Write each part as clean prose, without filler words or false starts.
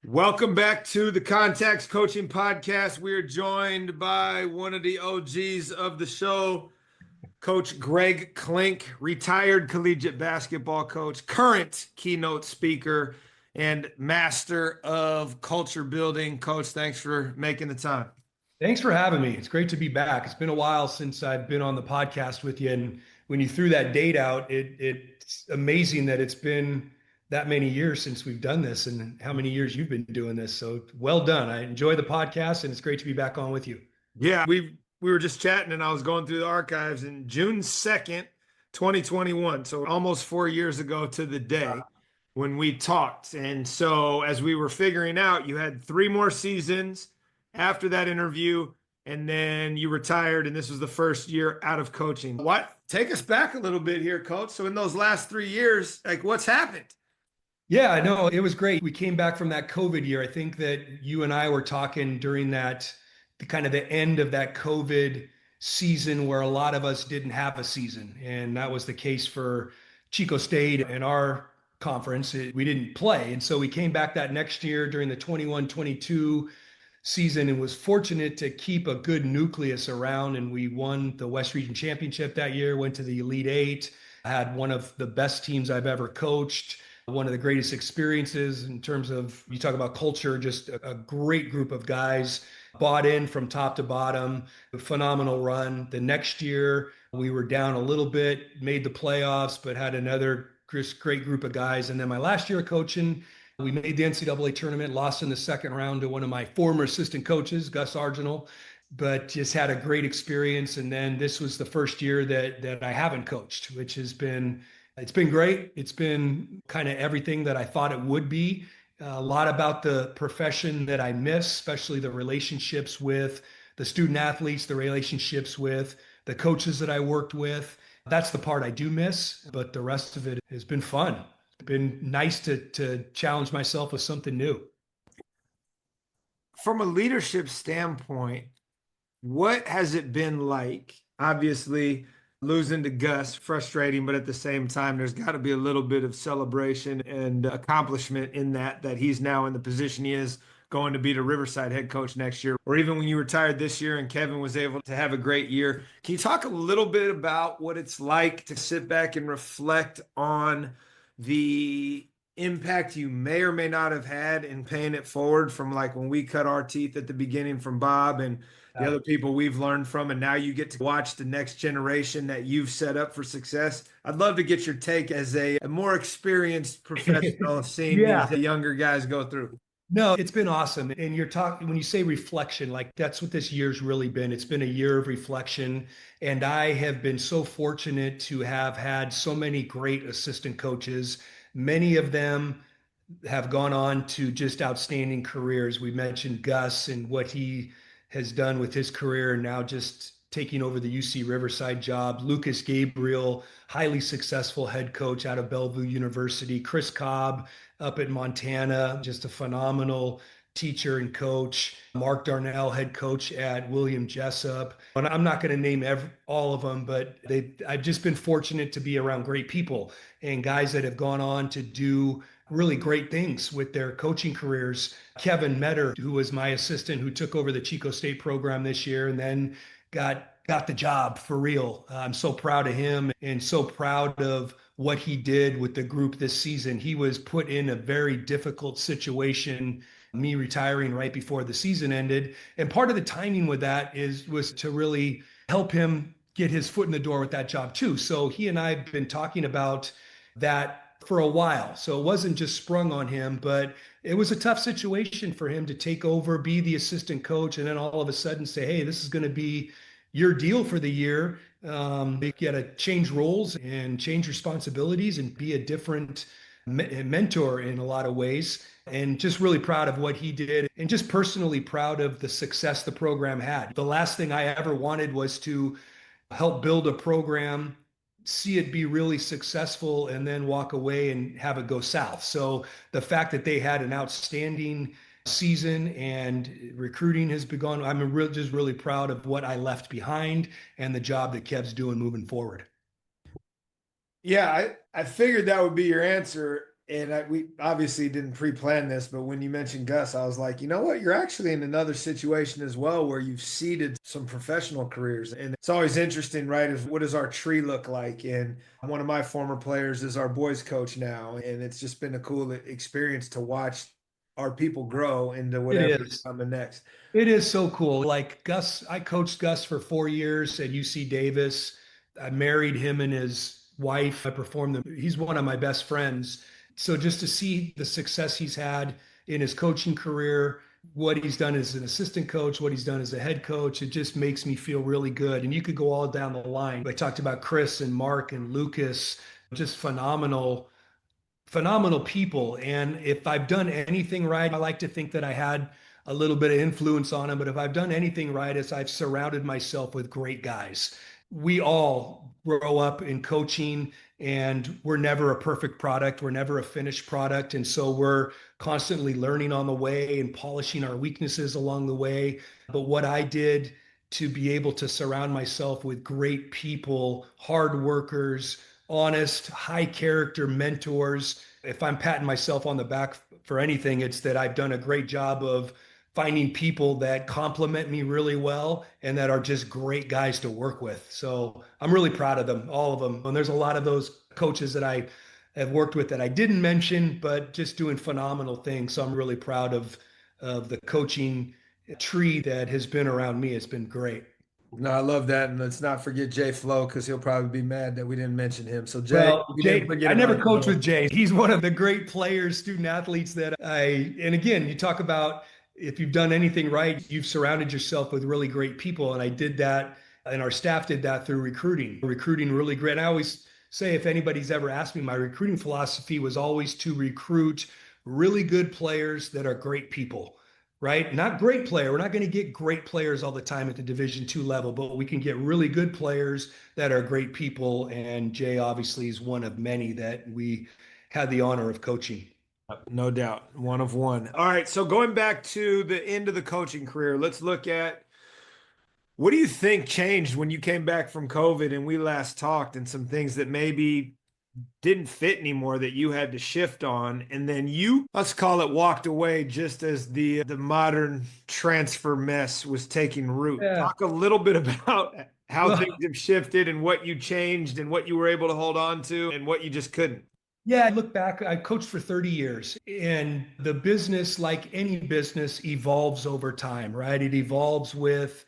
Welcome back to the Contacts Coaching Podcast. We are joined by one of the OGs of the show, Coach Greg Clink, retired collegiate basketball coach, current keynote speaker, and master of culture building. Coach, thanks for making the time. Thanks for having me. It's great to be back. It's been a while since I've been on the podcast with you. And when you threw that date out, it's amazing that it's been that many years since we've done this and how many years you've been doing this. So well done. I enjoy the podcast and it's great to be back on with you. Yeah, we were just chatting and I was going through the archives in June 2nd, 2021. So almost 4 years ago to the day when we talked. And so as we were figuring out, you had three more seasons after that interview, and then you retired, and this was the first year out of coaching. What? Take us back a little bit here, Coach. So in those last 3 years, like what's happened? Yeah, no, it was great. We came back from that COVID year. I think that you and I were talking during the kind of the end of that COVID season where a lot of us didn't have a season. And that was the case for Chico State and our conference. We didn't play. And so we came back that next year during the 21-22 season and was fortunate to keep a good nucleus around. And we won the West Region Championship that year, went to the Elite Eight, had one of the best teams I've ever coached, one of the greatest experiences in terms of, you talk about culture, just a great group of guys bought in from top to bottom, a phenomenal run. The next year, we were down a little bit, made the playoffs, but had another great group of guys. And then my last year of coaching, we made the NCAA tournament, lost in the second round to one of my former assistant coaches, Gus Arginal, but just had a great experience. And then this was the first year that I haven't coached, which it's been great. It's been kind of everything that I thought it would be. A lot about the profession that I miss, especially the relationships with the student athletes, the relationships with the coaches that I worked with. That's the part I do miss, but the rest of it has been fun. It's been nice to challenge myself with something new. From a leadership standpoint, what has it been like? Obviously, losing to Gus, frustrating, but at the same time, there's got to be a little bit of celebration and accomplishment in that he's now in the position he is, going to be the Riverside head coach next year, or even when you retired this year and Kevin was able to have a great year. Can you talk a little bit about what it's like to sit back and reflect on the impact you may or may not have had in paying it forward from like when we cut our teeth at the beginning from Bob and the other people we've learned from, and now you get to watch the next generation that you've set up for success? I'd love to get your take as a more experienced professional of seeing Yeah. these younger guys go through. No, it's been awesome. And you're talking, when you say reflection, like that's what this year's really been. It's been a year of reflection. And I have been so fortunate to have had so many great assistant coaches. Many of them have gone on to just outstanding careers. We mentioned Gus and what he has done with his career, and now just taking over the UC Riverside job. Lucas Gabriel, highly successful head coach out of Bellevue University. Chris Cobb up in Montana, just a phenomenal teacher and coach. Mark Darnell, head coach at William Jessup. And I'm not going to name all of them, but I've just been fortunate to be around great people and guys that have gone on to do really great things with their coaching careers. Kevin Metter, who was my assistant, who took over the Chico State program this year and then got the job for real. I'm so proud of him and so proud of what he did with the group this season. He was put in a very difficult situation, me retiring right before the season ended. And part of the timing with that was to really help him get his foot in the door with that job too. So he and I have been talking about that for a while. So it wasn't just sprung on him, but it was a tough situation for him to take over, be the assistant coach, and then all of a sudden say, hey, this is going to be your deal for the year. You got to change roles and change responsibilities and be a different mentor in a lot of ways. And just really proud of what he did and just personally proud of the success the program had. The last thing I ever wanted was to help build a program, see it be really successful, and then walk away and have it go south. So the fact that they had an outstanding season and recruiting has begun, just really proud of what I left behind and the job that Kev's doing moving forward. Yeah, I figured that would be your answer. and we obviously didn't pre-plan this, but when you mentioned Gus, I was like, you know what? You're actually in another situation as well where you've seeded some professional careers. And it's always interesting, right? Is what does our tree look like? And one of my former players is our boys coach now. And it's just been a cool experience to watch our people grow into It whatever is. coming next. It is so cool. Like Gus, I coached Gus for 4 years at UC Davis. I married him and his wife. I performed them. He's one of my best friends. So just to see the success he's had in his coaching career, what he's done as an assistant coach, what he's done as a head coach, it just makes me feel really good. And you could go all down the line. I talked about Chris and Mark and Lucas, just phenomenal people. And if I've done anything right, I like to think that I had a little bit of influence on them. But if I've done anything right, is I've surrounded myself with great guys. We all grow up in coaching and we're never a perfect product. We're never a finished product. And so we're constantly learning on the way and polishing our weaknesses along the way. But what I did to be able to surround myself with great people, hard workers, honest, high character mentors. If I'm patting myself on the back for anything, it's that I've done a great job of finding people that complement me really well and that are just great guys to work with. So I'm really proud of them, all of them. And there's a lot of those coaches that I have worked with that I didn't mention, but just doing phenomenal things. So I'm really proud of the coaching tree that has been around me. It's been great. No, I love that. And let's not forget Jay Flo because he'll probably be mad that we didn't mention him. So, Jay, Well, we didn't Jay, forget I never about you, coached brother. with Jay. He's one of the great players, student athletes and again, you talk about if you've done anything right, you've surrounded yourself with really great people. And I did that, and our staff did that through recruiting. Recruiting really great. I always say, if anybody's ever asked me, my recruiting philosophy was always to recruit really good players that are great people, right? Not great player. We're not going to get great players all the time at the Division II level, but we can get really good players that are great people. And Jay obviously is one of many that we had the honor of coaching. No doubt. One of one. All right. So, going back to the end of the coaching career, let's look at what do you think changed when you came back from COVID and we last talked, and some things that maybe didn't fit anymore that you had to shift on, and then you, let's call it, walked away just as the modern transfer mess was taking root. Yeah. Talk a little bit about how Well, things have shifted and what you changed and what you were able to hold on to and what you just couldn't. yeah, I look back, I coached for 30 years, and the business, like any business, evolves over time, right? It evolves with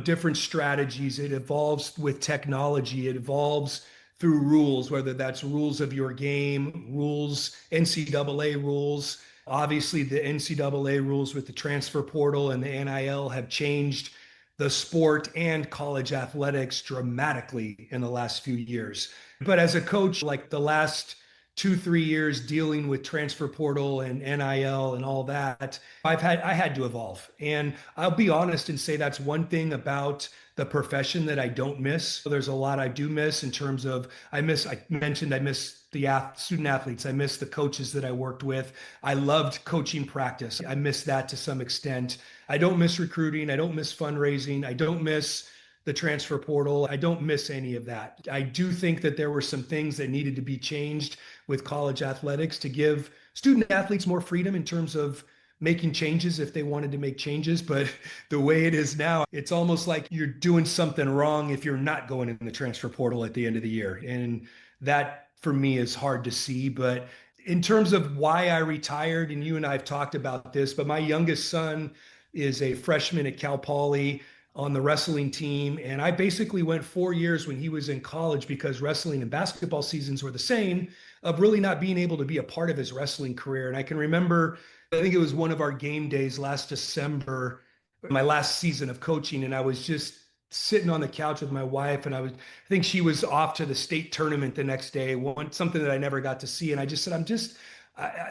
different strategies, it evolves with technology, it evolves through rules, whether that's rules of your game, rules, NCAA rules. Obviously, the NCAA rules with the transfer portal and the NIL have changed the sport and college athletics dramatically in the last few years. But as a coach, like the last 2, 3 years dealing with transfer portal and NIL and all that, I had to evolve. And I'll be honest and say that's one thing about the profession that I don't miss. There's a lot I do miss in terms of I mentioned I miss the student athletes. I miss the coaches that I worked with. I loved coaching practice. I miss that to some extent. I don't miss recruiting. I don't miss fundraising. I don't miss the transfer portal. I don't miss any of that. I do think that there were some things that needed to be changed with college athletics to give student athletes more freedom in terms of making changes if they wanted to make changes. But the way it is now, it's almost like you're doing something wrong if you're not going in the transfer portal at the end of the year. And that for me is hard to see. But in terms of why I retired, and you and I have talked about this, but my youngest son is a freshman at Cal Poly on the wrestling team. And I basically went 4 years when he was in college because wrestling and basketball seasons were the same of really not being able to be a part of his wrestling career. And I can remember, I think it was one of our game days last December, my last season of coaching. And I was just sitting on the couch with my wife and I think she was off to the state tournament the next day, something that I never got to see. And I just said,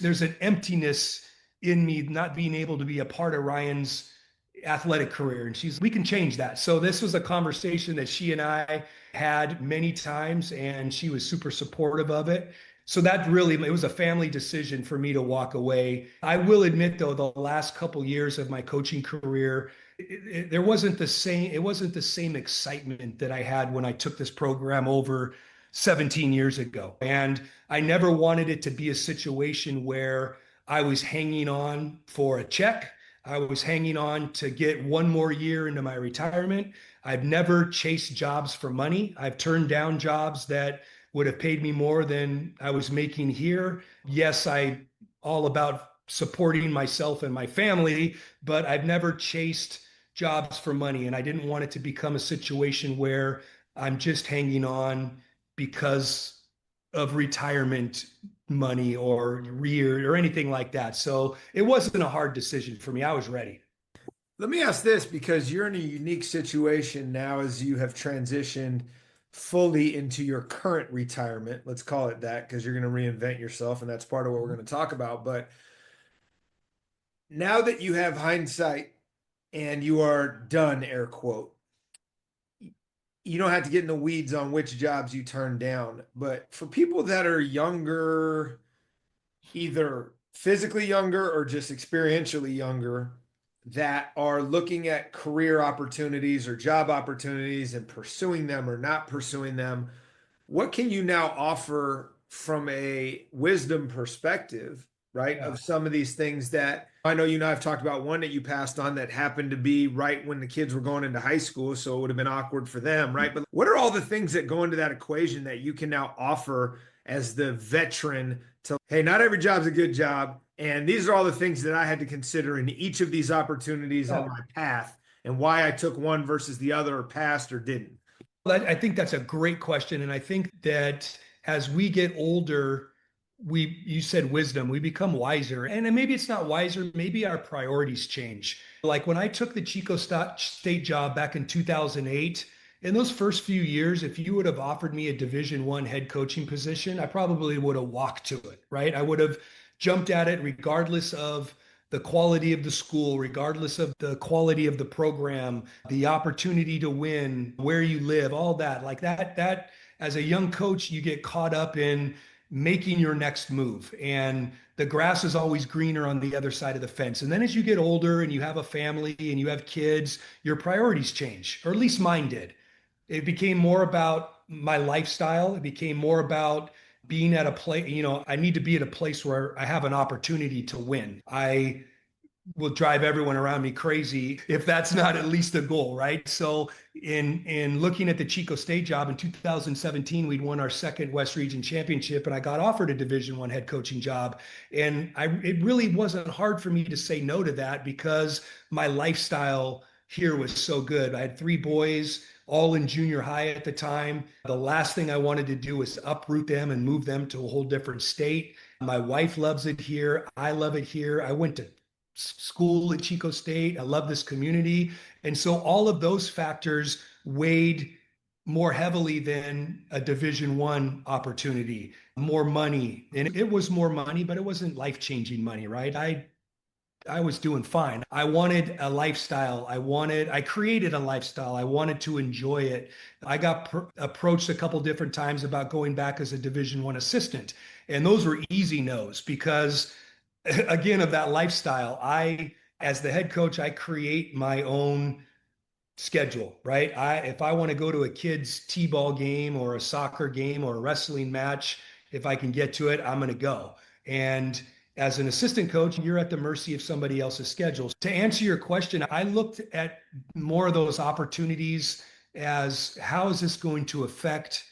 there's an emptiness in me not being able to be a part of Ryan's athletic career. And we can change that. So this was a conversation that she and I had many times, and she was super supportive of it. So that really, it was a family decision for me to walk away. I will admit though, the last couple years of my coaching career, it wasn't the same excitement that I had when I took this program over 17 years ago. And I never wanted it to be a situation where I was hanging on for a check. I was hanging on to get one more year into my retirement. I've never chased jobs for money. I've turned down jobs that would have paid me more than I was making here. Yes, I all about supporting myself and my family, but I've never chased jobs for money. And I didn't want it to become a situation where I'm just hanging on because of retirement money or rear or anything like that. So it wasn't a hard decision for me. I was ready. Let me ask this because you're in a unique situation now as you have transitioned fully into your current retirement. Let's call it that because you're going to reinvent yourself, and that's part of what we're going to talk about. But now that you have hindsight and you are done, air quote, you don't have to get in the weeds on which jobs you turned down. But for people that are younger, either physically younger or just experientially younger, that are looking at career opportunities or job opportunities and pursuing them or not pursuing them, what can you now offer from a wisdom perspective, right? Yeah. Of some of these things that I know you and I have talked about, one that you passed on that happened to be right when the kids were going into high school. So it would have been awkward for them, right? But what are all the things that go into that equation that you can now offer as the veteran to, hey, not every job's a good job. And these are all the things that I had to consider in each of these opportunities on Yeah. my path and why I took one versus the other or passed or didn't. I think that's a great question. And I think that as we get older, you said wisdom, we become wiser. And then maybe it's not wiser, maybe our priorities change. Like when I took the Chico State job back in 2008, in those first few years, if you would have offered me a Division I head coaching position, I probably would have walked to it, right? I would have jumped at it regardless of the quality of the school, regardless of the quality of the program, the opportunity to win, where you live, all that. Like that as a young coach, you get caught up in making your next move. And the grass is always greener on the other side of the fence. And then as you get older and you have a family and you have kids, your priorities change, or at least mine did. It became more about my lifestyle. It became more about being at a place, I need to be at a place where I have an opportunity to win. I will drive everyone around me crazy if that's not at least a goal, right? So in looking at the Chico State job in 2017, we'd won our second West Region championship, and I got offered a Division I head coaching job. And it really wasn't hard for me to say no to that because my lifestyle here was so good. I had three boys, all in junior high at the time. The last thing I wanted to do was uproot them and move them to a whole different state. My wife loves it here. I love it here. I went to school at Chico State. I love this community. And so all of those factors weighed more heavily than a Division I opportunity, more money. And it was more money, but it wasn't life-changing money, right? I was doing fine. I wanted a lifestyle. I created a lifestyle. I wanted to enjoy it. I got approached a couple different times about going back as a Division I assistant. And those were easy no's because again, of that lifestyle, as the head coach, I create my own schedule, right? If I want to go to a kid's t-ball game or a soccer game or a wrestling match, if I can get to it, I'm going to go. And as an assistant coach, you're at the mercy of somebody else's schedule. To answer your question, I looked at more of those opportunities as how is this going to affect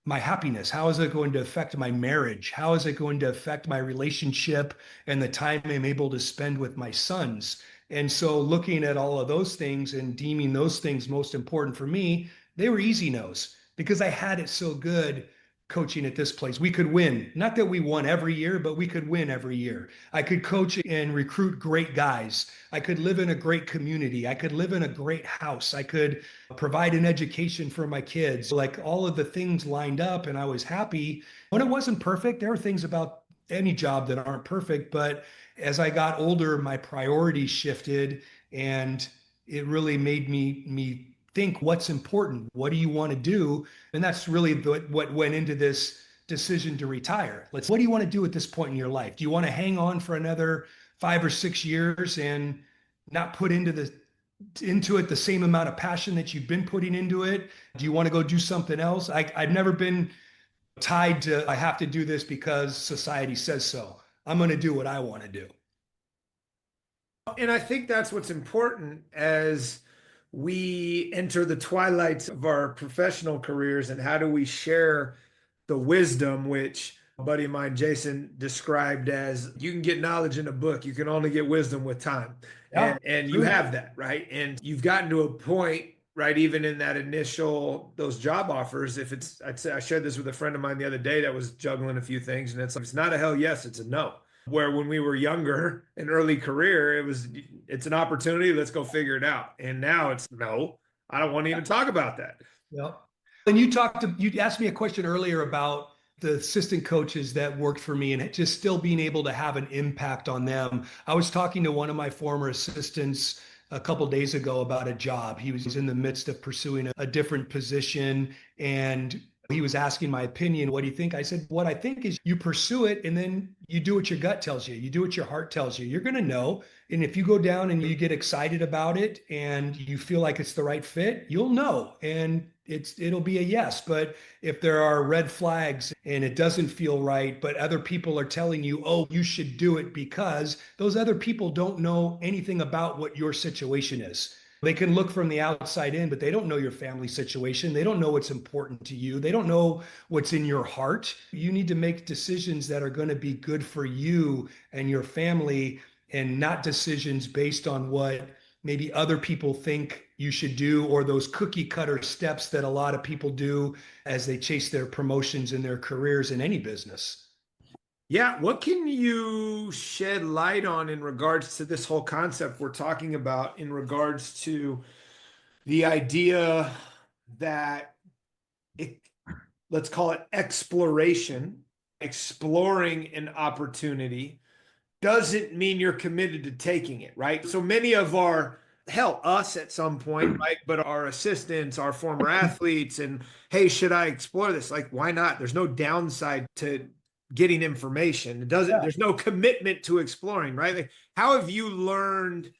my happiness? How is it going to affect my marriage? How is it going to affect my relationship and the time I'm able to spend with my sons? And so, looking at all of those things and deeming those things most important for me, they were easy no's because I had it so good coaching at this place. We could win. Not that we won every year, but we could win every year. I could coach and recruit great guys. I could live in a great community. I could live in a great house. I could provide an education for my kids. Like all of the things lined up, and I was happy. When it wasn't perfect, there are things about any job that aren't perfect. But as I got older, my priorities shifted, and it really made me think what's important. What do you want to do? And that's really what went into this decision to retire. What do you want to do at this point in your life? Do you want to hang on for another 5 or 6 years and not put into it the same amount of passion that you've been putting into it? Do you want to go do something else? I've never been tied to, I have to do this because society says so. I'm going to do what I want to do. And I think that's what's important as we enter the twilights of our professional careers, and how do we share the wisdom, which a buddy of mine, Jason, described as you can get knowledge in a book, you can only get wisdom with time. Yeah, And you true. have that, right? And you've gotten to a point, right, even in that initial those job offers. If it's, I'd say I shared this with a friend of mine the other day that was juggling a few things, and it's like it's not a hell yes, it's a no. Where when we were younger in early career, it's an opportunity, let's go figure it out. And now it's no, I don't want to even talk about that. Yeah. And you asked me a question earlier about the assistant coaches that worked for me and just still being able to have an impact on them. I was talking to one of my former assistants a couple of days ago about a job. He was in the midst of pursuing a different position, and he was asking my opinion. What do you think? I said, what I think is you pursue it and then you do what your gut tells you. You do what your heart tells you. You're going to know. And if you go down and you get excited about it and you feel like it's the right fit, you'll know. And it'll be a yes. But if there are red flags and it doesn't feel right, but other people are telling you, oh, you should do it, because those other people don't know anything about what your situation is. They can look from the outside in, but they don't know your family situation. They don't know what's important to you. They don't know what's in your heart. You need to make decisions that are going to be good for you and your family, and not decisions based on what maybe other people think you should do, or those cookie cutter steps that a lot of people do as they chase their promotions in their careers in any business. Yeah, what can you shed light on in regards to this whole concept we're talking about, in regards to the idea that it, let's call it exploration, exploring an opportunity doesn't mean you're committed to taking it, right? So many of our, hell, us at some point, right? But our assistants, our former athletes, and hey, should I explore this? Like, why not? There's no downside to getting information. It doesn't, there's no commitment to exploring, right? Like, how have you learned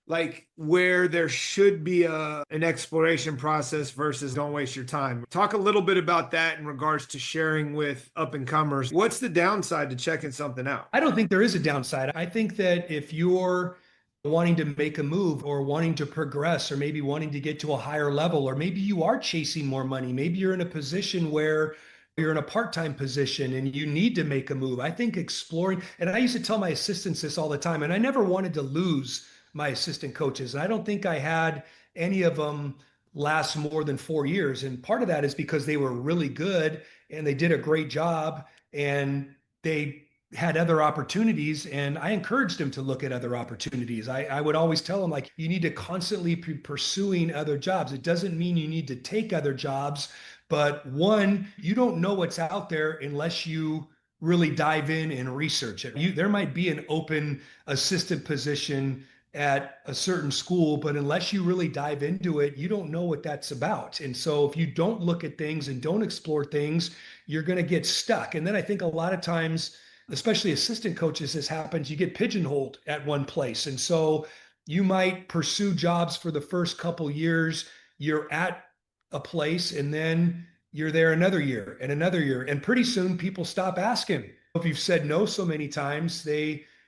like where there should be an exploration process versus don't waste your time? Talk a little bit about that in regards to sharing with up and comers. What's the downside to checking something out? I don't think there is a downside. I think that if you're wanting to make a move or wanting to progress or maybe wanting to get to a higher level, or maybe you are chasing more money, maybe you're in a position where you're in a part-time position and you need to make a move. I think exploring, and I used to tell my assistants this all the time, and I never wanted to lose my assistant coaches. And I don't think I had any of them last more than 4 years. And part of that is because they were really good and they did a great job, and they had other opportunities, and I encouraged him to look at other opportunities. I would always tell him, like, you need to constantly be pursuing other jobs. It doesn't mean you need to take other jobs, but one, you don't know what's out there unless you really dive in and research it. There might be an open assistant position at a certain school, but unless you really dive into it, you don't know what that's about. And so if you don't look at things and don't explore things, you're going to get stuck. And then I think a lot of times, especially assistant coaches, this happens, you get pigeonholed at one place. And so you might pursue jobs for the first couple years, you're at a place, and then you're there another year and another year. And pretty soon people stop asking. If you've said no so many times,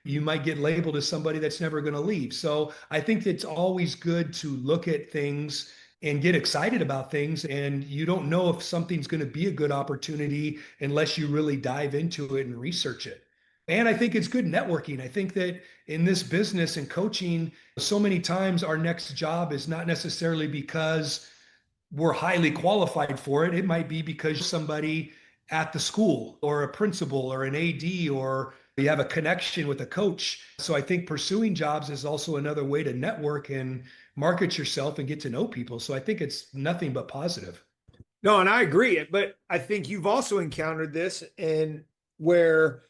you might get labeled as somebody that's never going to leave. So I think it's always good to look at things and get excited about things. And you don't know if something's going to be a good opportunity unless you really dive into it and research it. And I think it's good networking. I think that in this business and coaching, so many times our next job is not necessarily because we're highly qualified for it. It might be because somebody at the school or a principal or an AD, or you have a connection with a coach. So I think pursuing jobs is also another way to network and market yourself and get to know people. So I think it's nothing but positive. No, and I agree. But I think you've also encountered this, and where,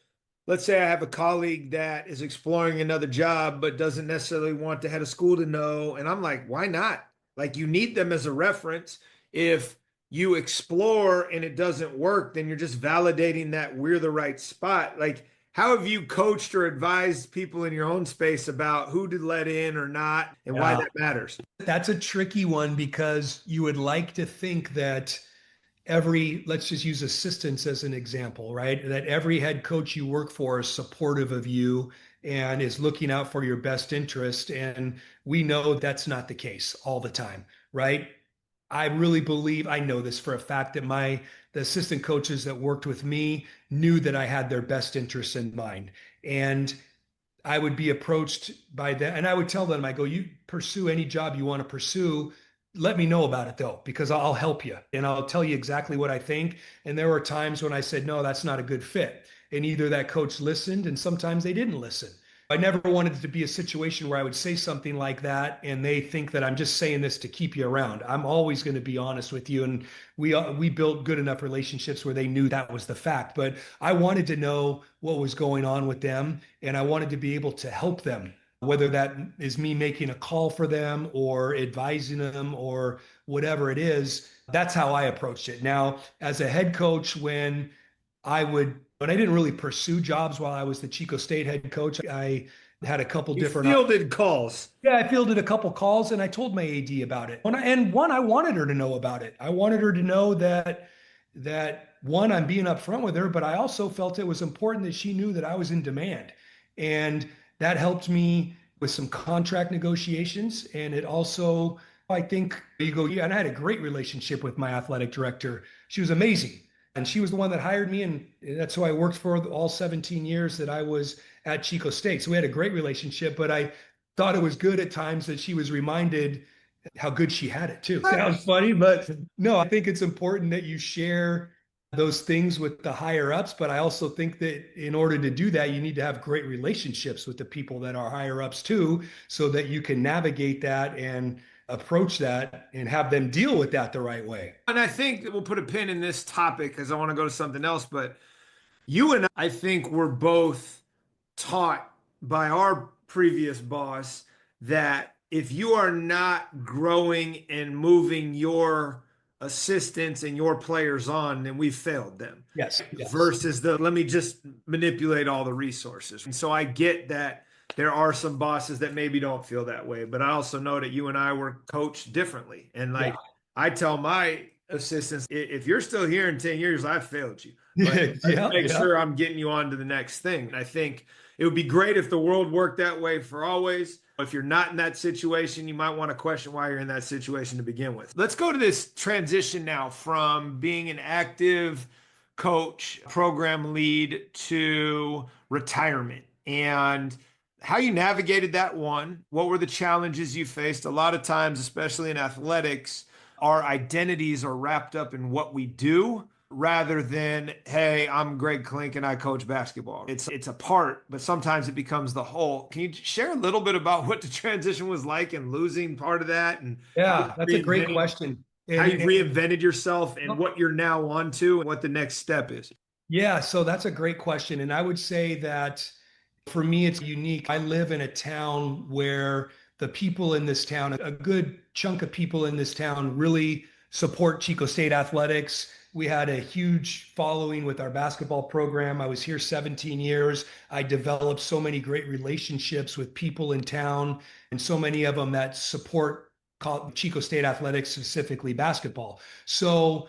let's say I have a colleague that is exploring another job, but doesn't necessarily want the head of school to know. And I'm like, why not? Like, you need them as a reference. If you explore and it doesn't work, then you're just validating that we're the right spot. Like, how have you coached or advised people in your own space about who to let in or not, and why that matters? That's a tricky one, because you would like to think that every, let's just use assistants as an example, right? That every head coach you work for is supportive of you and is looking out for your best interest. And we know that's not the case all the time, right? I really believe, I know this for a fact, that the assistant coaches that worked with me knew that I had their best interests in mind. And I would be approached by them and I would tell them, I go, you pursue any job you want to pursue. Let me know about it though, because I'll help you and I'll tell you exactly what I think. And there were times when I said, no, that's not a good fit. And either that coach listened and sometimes they didn't listen. I never wanted it to be a situation where I would say something like that and they think that I'm just saying this to keep you around. I'm always going to be honest with you. And we built good enough relationships where they knew that was the fact. But I wanted to know what was going on with them and I wanted to be able to help them, whether that is me making a call for them or advising them or whatever it is. That's how I approached it. Now, as a head coach, but I didn't really pursue jobs while I was the Chico State head coach. I had a couple You different, fielded calls. yeah, I fielded a couple calls and I told my AD about it. And one, I wanted her to know about it. I wanted her to know that one, I'm being upfront with her, but I also felt it was important that she knew that I was in demand. And that helped me with some contract negotiations. And it also, I think you go, yeah, and I had a great relationship with my athletic director. She was amazing. And she was the one that hired me. And that's who I worked for all 17 years that I was at Chico State. So we had a great relationship, but I thought it was good at times that she was reminded how good she had it too. Sounds funny, but no, I think it's important that you share those things with the higher ups. But I also think that in order to do that, you need to have great relationships with the people that are higher ups too, so that you can navigate that and approach that and have them deal with that the right way. And I think that we'll put a pin in this topic because I want to go to something else. But you and I think we're both taught by our previous boss that if you are not growing and moving your assistants and your players on, then we've failed them. Yes, yes. Versus the let me just manipulate all the resources. And so I get that there are some bosses that maybe don't feel that way, but I also know that you and I were coached differently. And Yeah. like I tell my assistants, if you're still here in 10 years, I've failed you. Let's Yeah, make yeah. sure I'm getting you on to the next thing. And I think it would be great if the world worked that way for always. If you're not in that situation, you might want to question why you're in that situation to begin with. Let's go to this transition now from being an active coach, program lead to retirement and how you navigated that one. What were the challenges you faced? A lot of times, especially in athletics, our identities are wrapped up in what we do rather than, hey, I'm Greg Clink and I coach basketball. It's a part, but sometimes it becomes the whole. Can you share a little bit about what the transition was like and losing part of that and Yeah, that's a great question. how you've And reinvented yourself and what you're now on to and what the next step is? yeah, so that's a great question. And I would say that for me, it's unique. I live in a town where the people in this town, a good chunk of people in this town, really support Chico State athletics. We had a huge following with our basketball program. I was here 17 years. I developed so many great relationships with people in town, and so many of them that support Chico State athletics, specifically basketball. So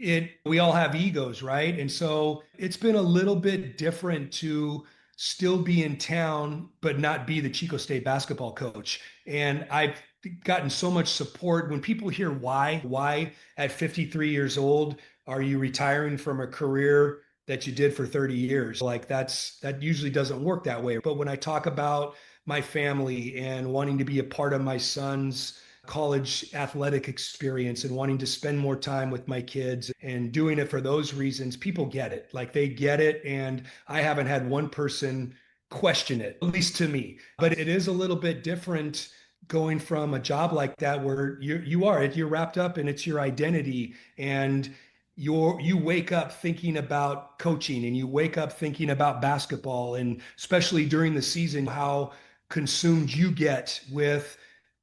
we all have egos, right? And so it's been a little bit different to still be in town but not be the Chico State basketball coach. And I've gotten so much support when people hear why at 53 years old are you retiring from a career that you did for 30 years? Like that usually doesn't work that way. But when I talk about my family and wanting to be a part of my son's college athletic experience and wanting to spend more time with my kids and doing it for those reasons, people get it. Like they get it. And I haven't had one person question it, at least to me. But it is a little bit different going from a job like that where you're wrapped up and it's your identity and you wake up thinking about coaching and you wake up thinking about basketball, and especially during the season, how consumed you get with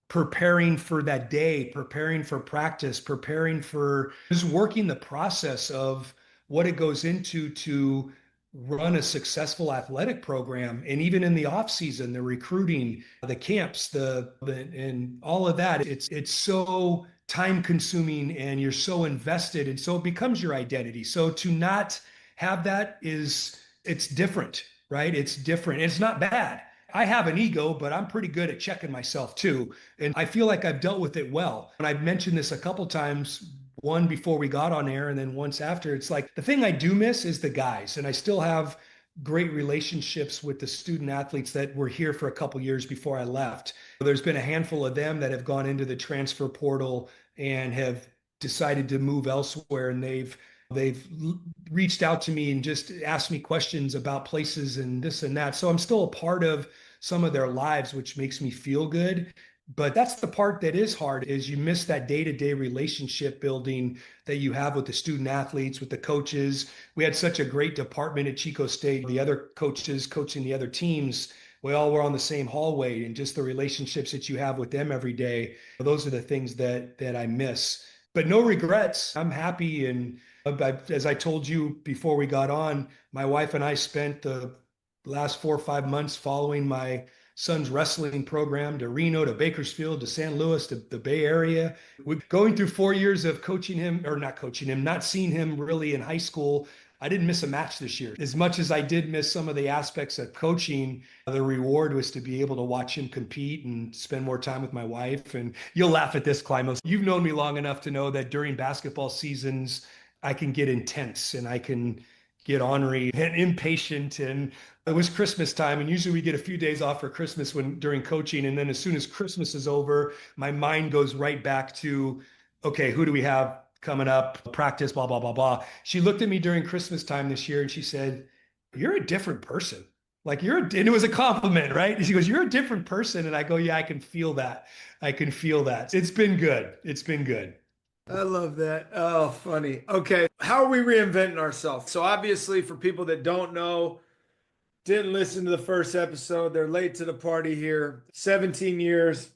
preparing for that day, preparing for practice, preparing for just working the process of what it goes into to run a successful athletic program. And even in the off season, the recruiting, the camps, and all of that, it's so time consuming and you're so invested. And so it becomes your identity. So to not have that it's different, right? It's different. It's not bad. I have an ego, but I'm pretty good at checking myself too. And I feel like I've dealt with it well. And I've mentioned this a couple times, one before we got on air and then once after. It's like the thing I do miss is the guys. And I still have great relationships with the student athletes that were here for a couple years before I left. There's been a handful of them that have gone into the transfer portal and have decided to move elsewhere, and they've reached out to me and just asked me questions about places and this and that. So I'm still a part of some of their lives, which makes me feel good. But that's the part that is hard, is you miss that day-to-day relationship building that you have with the student athletes, with the coaches. We had such a great department at Chico State. The other coaches coaching the other teams, we all were on the same hallway, and just the relationships that you have with them every day. Those are the things that I miss. But no regrets. I'm happy. And as I told you before we got on, my wife and I spent the last 4 or 5 months following my son's wrestling program to Reno, to Bakersfield, to San Luis, to the Bay Area. We're going through 4 years of coaching him, or not coaching him, not seeing him really in high school. I didn't miss a match this year. As much as I did miss some of the aspects of coaching, the reward was to be able to watch him compete and spend more time with my wife. And you'll laugh at this, Climo. You've known me long enough to know that during basketball seasons, I can get intense and I can get ornery and impatient. And it was Christmas time, and usually we get a few days off for Christmas when during coaching. And then as soon as Christmas is over, my mind goes right back to, okay, who do we have coming up? Practice, blah, blah, blah, blah. She looked at me during Christmas time this year and she said, "You're a different person." Like and it was a compliment, right? She goes, "You're a different person." And I go, "Yeah, I can feel that. I can feel that." It's been good. It's been good. I love that. Oh, funny. Okay. How are we reinventing ourselves? So, obviously, for people that don't know, didn't listen to the first episode, they're late to the party here. 17 years,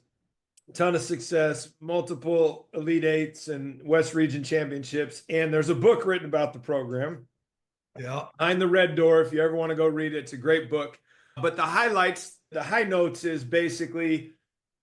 ton of success, multiple Elite Eights and West Region championships. And there's a book written about the program. Yeah. Behind the Red Door. If you ever want to go read it, it's a great book. But the highlights, the high notes is basically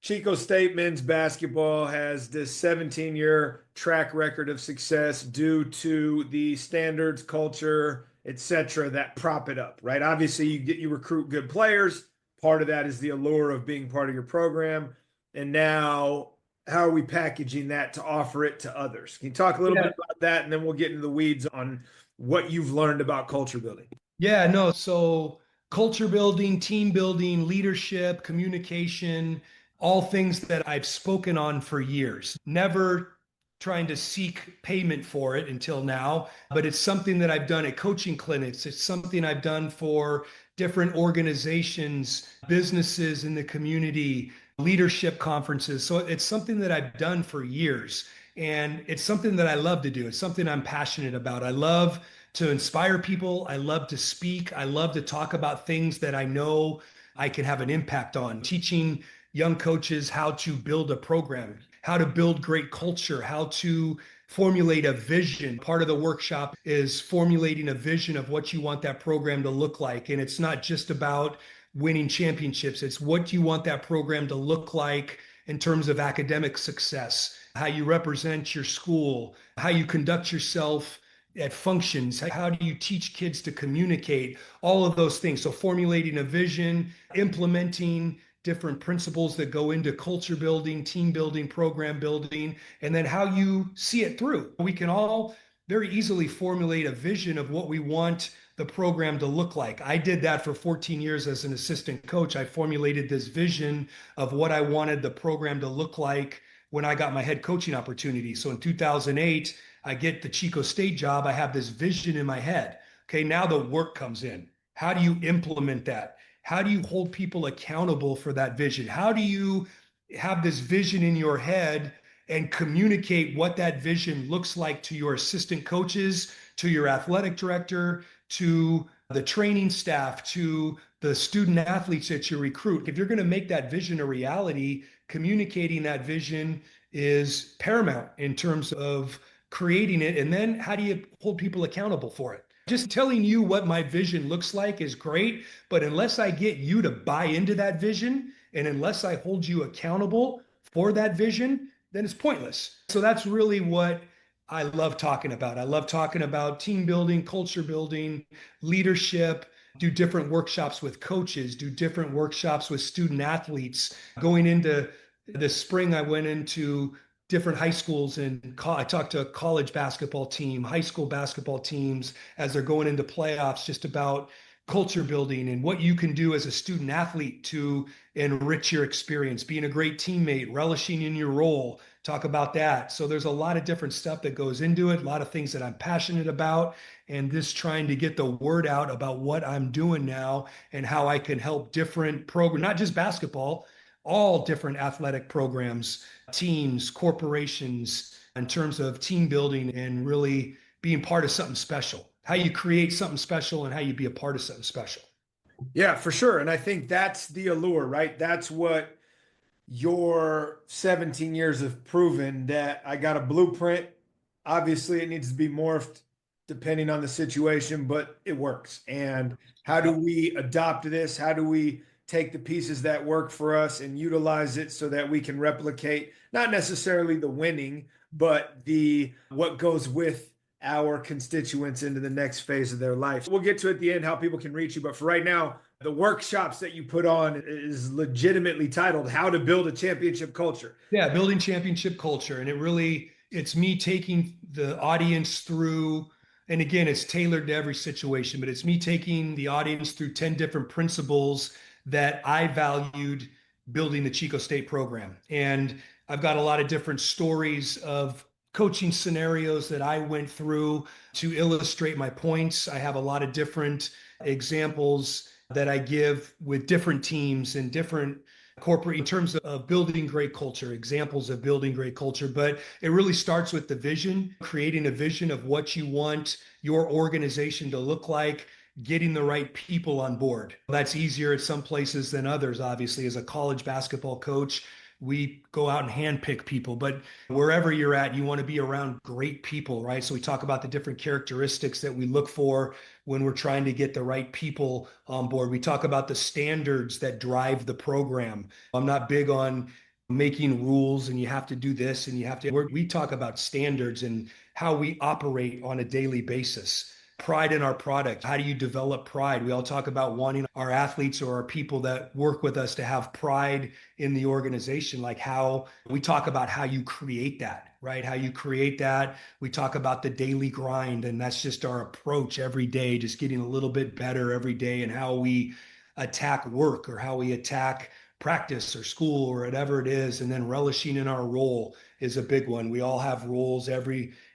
Chico State men's basketball has this 17-year track record of success due to the standards, culture, etc., that prop it up, right? Obviously, you recruit good players. Part of that is the allure of being part of your program. And now, how are we packaging that to offer it to others? Can you talk a little bit about that, and then we'll get into the weeds on what you've learned about culture building? Yeah, no. So culture building, team building, leadership, communication, all things that I've spoken on for years. Never trying to seek payment for it until now, but it's something that I've done at coaching clinics. It's something I've done for different organizations, businesses in the community, leadership conferences. So it's something that I've done for years. And it's something that I love to do. It's something I'm passionate about. I love to inspire people. I love to speak. I love to talk about things that I know I can have an impact on. Teaching young coaches how to build a program, how to build great culture, how to formulate a vision. Part of the workshop is formulating a vision of what you want that program to look like. And it's not just about winning championships. It's what you want that program to look like in terms of academic success, how you represent your school, how you conduct yourself at functions, how do you teach kids to communicate, all of those things. So formulating a vision, implementing different principles that go into culture building, team building, program building, and then how you see it through. We can all very easily formulate a vision of what we want the program to look like. I did that for 14 years as an assistant coach. I formulated this vision of what I wanted the program to look like when I got my head coaching opportunity. So in 2008, I get the Chico State job. I have this vision in my head. Okay, now the work comes in. How do you implement that? How do you hold people accountable for that vision? How do you have this vision in your head and communicate what that vision looks like to your assistant coaches, to your athletic director, to the training staff, to the student athletes that you recruit? If you're going to make that vision a reality, communicating that vision is paramount in terms of creating it. And then how do you hold people accountable for it? Just telling you what my vision looks like is great, but unless I get you to buy into that vision, and unless I hold you accountable for that vision, then it's pointless. So that's really what I love talking about. I love talking about team building, culture building, leadership, do different workshops with coaches, do different workshops with student athletes. Going into this spring, I went into different high schools and I talked to a college basketball team, high school basketball teams as they're going into playoffs, just about culture building and what you can do as a student athlete to enrich your experience, being a great teammate, relishing in your role. Talk about that. So there's a lot of different stuff that goes into it, a lot of things that I'm passionate about, and this trying to get the word out about what I'm doing now and how I can help different programs, not just basketball, all different athletic programs, teams, corporations, in terms of team building and really being part of something special. How you create something special and how you be a part of something special. Yeah, for sure. And I think that's the allure, right? That's what your 17 years have proven, that I got a blueprint. Obviously, it needs to be morphed depending on the situation, but it works. And how do we adopt this? How do we take the pieces that work for us and utilize it so that we can replicate not necessarily the winning, but the what goes with our constituents into the next phase of their life. We'll get to at the end how people can reach you, but for right now, the workshops that you put on is legitimately titled How to Build a Championship Culture. Yeah, building championship culture. And it's me taking the audience through, and again, it's tailored to every situation, but it's me taking the audience through 10 different principles that I valued building the Chico State program. And I've got a lot of different stories of coaching scenarios that I went through to illustrate my points. I have a lot of different examples that I give with different teams and different corporate in terms of building great culture, examples of building great culture. But it really starts with the vision, creating a vision of what you want your organization to look like, getting the right people on board. That's easier at some places than others, obviously. As a college basketball coach, we go out and handpick people, but wherever you're at, you want to be around great people, right? So we talk about the different characteristics that we look for when we're trying to get the right people on board. We talk about the standards that drive the program. I'm not big on making rules and you have to do this and you have to. We talk about standards and how we operate on a daily basis. Pride in our product. How do you develop pride? We all talk about wanting our athletes or our people that work with us to have pride in the organization, like how we talk about how you create that, right? How you create that. We talk about the daily grind, and that's just our approach every day, just getting a little bit better every day, and how we attack work or how we attack practice or school or whatever it is. And then relishing in our role is a big one. We all have roles.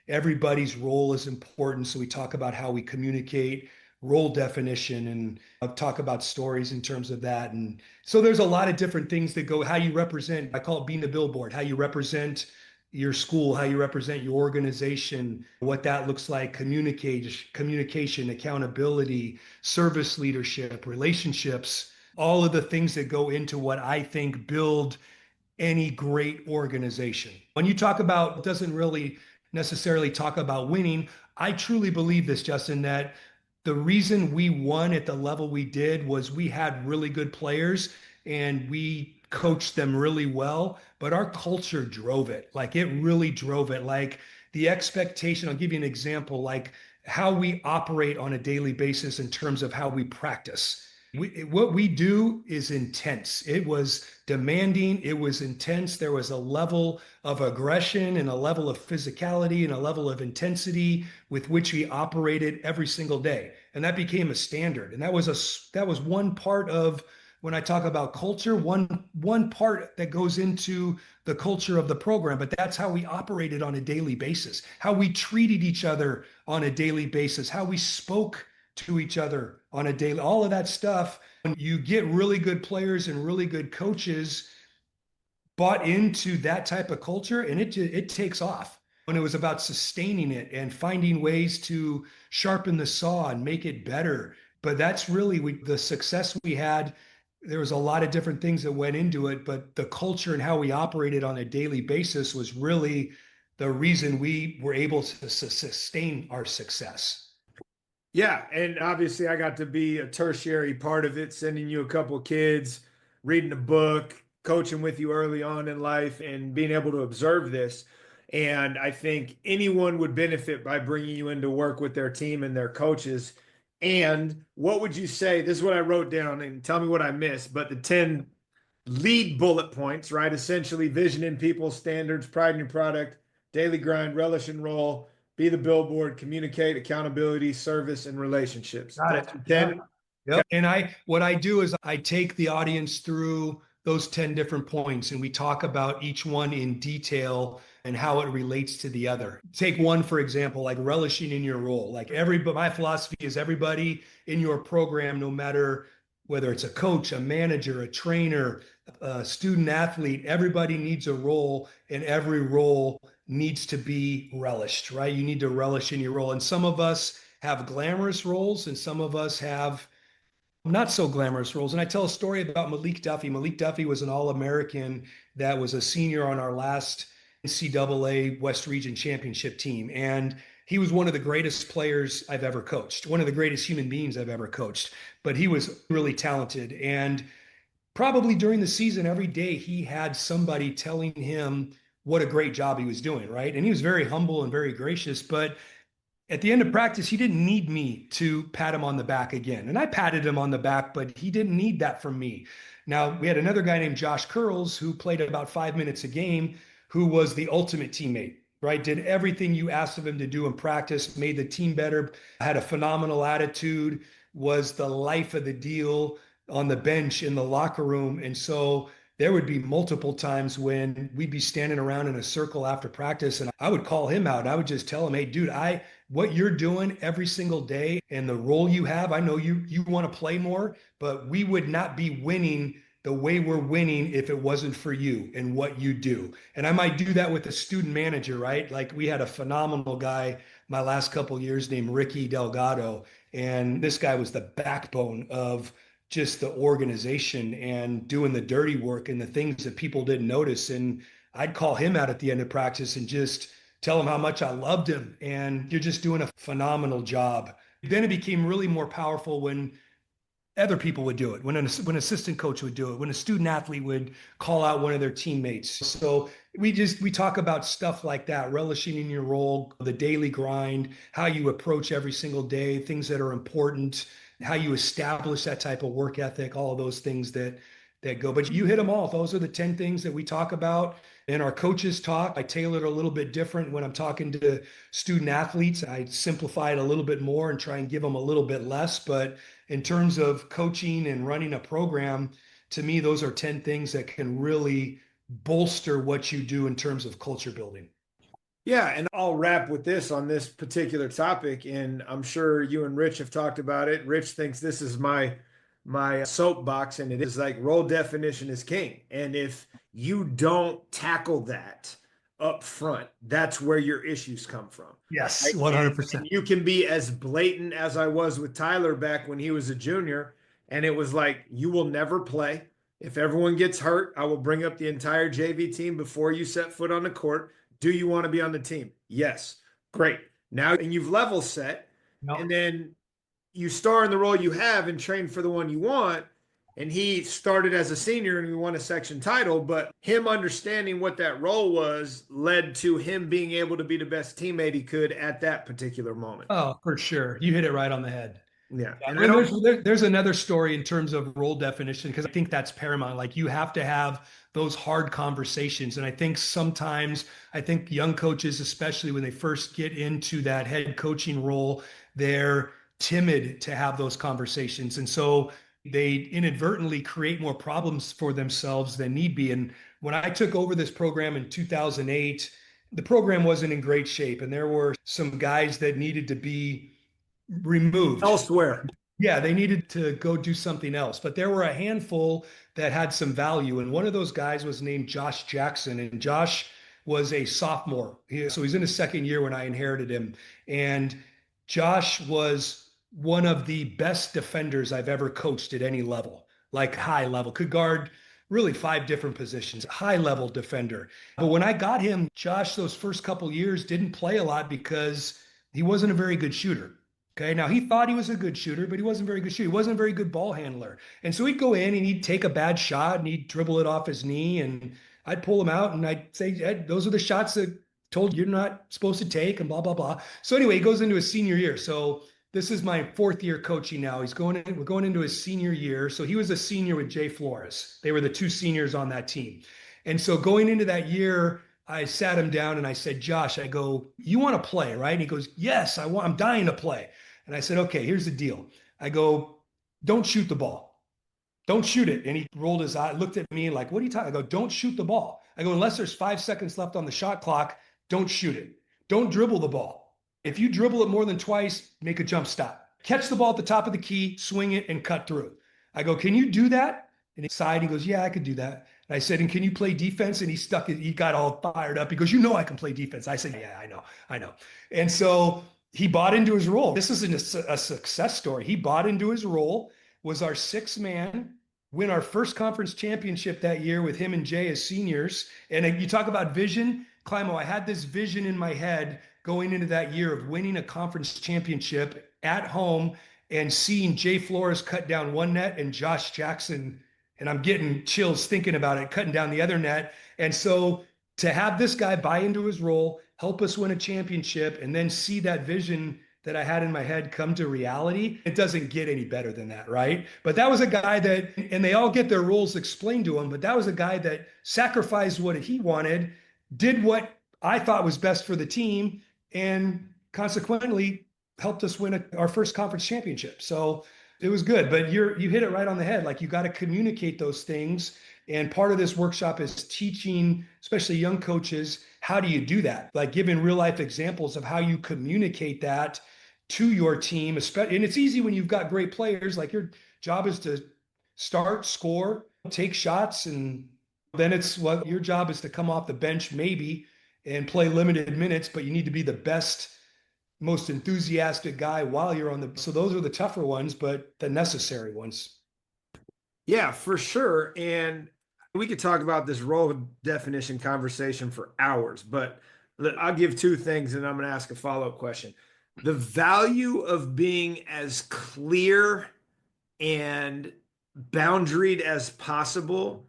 Everybody's role is important. So we talk about how we communicate role definition and talk about stories in terms of that. And so there's a lot of different things that go, how you represent, I call it being a billboard, how you represent your school, how you represent your organization, what that looks like, communication, accountability, service leadership, relationships, all of the things that go into what I think build any great organization. When you talk about, it doesn't really necessarily talk about winning. I truly believe this, Justin, that the reason we won at the level we did was we had really good players and we coached them really well, but our culture drove it. Like it really drove it. Like the expectation, I'll give you an example, like how we operate on a daily basis in terms of how we practice. What we do is intense. It was demanding. It was intense. There was a level of aggression and a level of physicality and a level of intensity with which we operated every single day. And that became a standard. And that was one part of when I talk about culture, one part that goes into the culture of the program, but that's how we operated on a daily basis, how we treated each other on a daily basis, how we spoke to each other on a daily, all of that stuff. When you get really good players and really good coaches bought into that type of culture, and it takes off. When it was about sustaining it and finding ways to sharpen the saw and make it better. But that's really the success we had. There was a lot of different things that went into it, but the culture and how we operated on a daily basis was really the reason we were able to sustain our success. Yeah, and obviously I got to be a tertiary part of it, sending you a couple of kids, reading a book, coaching with you early on in life and being able to observe this. And I think anyone would benefit by bringing you into work with their team and their coaches. And what would you say? This is what I wrote down, and tell me what I missed, but the 10 lead bullet points, right? Essentially, vision in people, standards, pride in your product, daily grind, relish and roll, be the billboard, communicate, accountability, service, and relationships. Got Those it. are Yeah. 10. Yep. And what I do is I take the audience through those 10 different points and we talk about each one in detail and how it relates to the other. Take one, for example, like relishing in your role. Like my philosophy is everybody in your program, no matter whether it's a coach, a manager, a trainer, a student athlete, everybody needs a role and every role needs to be relished, right? You need to relish in your role. And some of us have glamorous roles and some of us have not so glamorous roles. And I tell a story about Malik Duffy. Malik Duffy was an All-American that was a senior on our last NCAA West Region Championship team. And he was one of the greatest players I've ever coached, one of the greatest human beings I've ever coached. But he was really talented. And probably during the season, every day he had somebody telling him what a great job he was doing, right? And he was very humble and very gracious. But at the end of practice, he didn't need me to pat him on the back again. And I patted him on the back, but he didn't need that from me. Now, we had another guy named Josh Curls who played about 5 minutes a game, who was the ultimate teammate, right? Did everything you asked of him to do in practice, made the team better, had a phenomenal attitude, was the life of the deal on the bench in the locker room. And so there would be multiple times when we'd be standing around in a circle after practice and I would call him out. I would just tell him, hey, dude, what you're doing every single day and the role you have, I know you want to play more, but we would not be winning the way we're winning if it wasn't for you and what you do. And I might do that with a student manager, right? Like we had a phenomenal guy my last couple of years named Ricky Delgado, and this guy was the backbone of just the organization and doing the dirty work and the things that people didn't notice. And I'd call him out at the end of practice and just tell him how much I loved him. And you're just doing a phenomenal job. Then it became really more powerful when other people would do it, when an assistant coach would do it, when a student athlete would call out one of their teammates. So we talk about stuff like that, relishing in your role, the daily grind, how you approach every single day, things that are important, how you establish that type of work ethic, all of those things that go. But you hit them all. Those are the 10 things that we talk about in our coaches talk. I tailor it a little bit different when I'm talking to student athletes. I simplify it a little bit more and try and give them a little bit less. But in terms of coaching and running a program, to me, those are 10 things that can really bolster what you do in terms of culture building. Yeah, and I'll wrap with this on this particular topic, and I'm sure you and Rich have talked about it. Rich thinks this is my soapbox, and it is like role definition is king. And if you don't tackle that up front, that's where your issues come from. Yes, Right? 100%. And you can be as blatant as I was with Tyler back when he was a junior, and it was like, you will never play. If everyone gets hurt, I will bring up the entire JV team before you set foot on the court. Do you want to be on the team? Yes. Great. Now, and you've level set, No. and then you star in the role you have and train for the one you want. And he started as a senior and he won a section title, but him understanding what that role was led to him being able to be the best teammate he could at that particular moment. Oh, for sure. You hit it right on the head. Yeah. Yeah, And I and don't, there's another story in terms of role definition because I think that's paramount. Like you have to have those hard conversations. And I think sometimes, I think young coaches, especially when they first get into that head coaching role, they're timid to have those conversations. And so they inadvertently create more problems for themselves than need be. And when I took over this program in 2008, the program wasn't in great shape. And there were some guys that needed to be removed. elsewhere. Yeah, they needed to go do something else. But there were a handful that had some value. And one of those guys was named Josh Jackson. And Josh was a sophomore. So he's in his second year when I inherited him. And Josh was one of the best defenders I've ever coached at any level, like high level, could guard really 5 different positions, high level defender. But when I got him, Josh, those first couple years didn't play a lot because he wasn't a very good shooter. Okay. Now he thought he was a good shooter, but he wasn't a very good shooter. He wasn't a very good ball handler. And so he'd go in and he'd take a bad shot and he'd dribble it off his knee. And I'd pull him out and I'd say, Ed, those are the shots that told you're not supposed to take and blah, blah, blah. So anyway, he goes into his senior year. So this is my fourth year coaching now. We're going into his senior year. So he was a senior with Jay Flores. They were the two seniors on that team. And so going into that year, I sat him down and I said, Josh, I go, you want to play, right? And he goes, yes, I'm dying to play. And I said, okay, here's the deal. I go, don't shoot the ball. Don't shoot it. And he rolled his eye, looked at me like, what are you talking? I go, don't shoot the ball. I go, unless there's 5 seconds left on the shot clock, don't shoot it. Don't dribble the ball. If you dribble it more than twice, make a jump stop. Catch the ball at the top of the key, swing it, and cut through. I go, can you do that? And he sighed. He goes, yeah, I could do that. And I said, and can you play defense? And he got all fired up. He goes, you know, I can play defense. I said, yeah, I know. And so he bought into his role. This isn't a success story. He bought into his role, was our sixth man, win our first conference championship that year with him and Jay as seniors. And you talk about vision, Climo, I had this vision in my head going into that year of winning a conference championship at home and seeing Jay Flores cut down one net and Josh Jackson, and I'm getting chills thinking about it, cutting down the other net. And so to have this guy buy into his role, help us win a championship, and then see that vision that I had in my head come to reality, it doesn't get any better than that, right? But that was a guy that, and they all get their roles explained to him, but that was a guy that sacrificed what he wanted, did what I thought was best for the team, and consequently helped us win our first conference championship. So it was good, but you hit it right on the head. Like, you got to communicate those things. And part of this workshop is teaching, especially young coaches, how do you do that? Like giving real life examples of how you communicate that to your team. And it's easy when you've got great players. Like, your job is to start, score, take shots. And then your job is to come off the bench maybe and play limited minutes, but you need to be the best, most enthusiastic guy while you're on so those are the tougher ones, but the necessary ones. Yeah, for sure. And we could talk about this role definition conversation for hours, but I'll give two things and I'm going to ask a follow-up question. The value of being as clear and boundaried as possible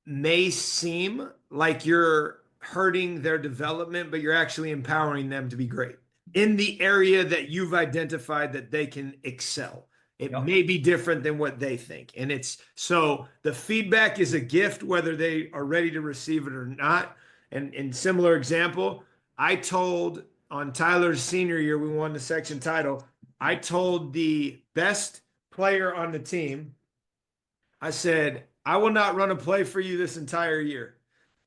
may seem like you're hurting their development, but you're actually empowering them to be great in the area that you've identified that they can excel. It may be different than what they think. And so the feedback is a gift, whether they are ready to receive it or not. And in similar example, I told on Tyler's senior year, we won the section title. I told the best player on the team, I said, I will not run a play for you this entire year.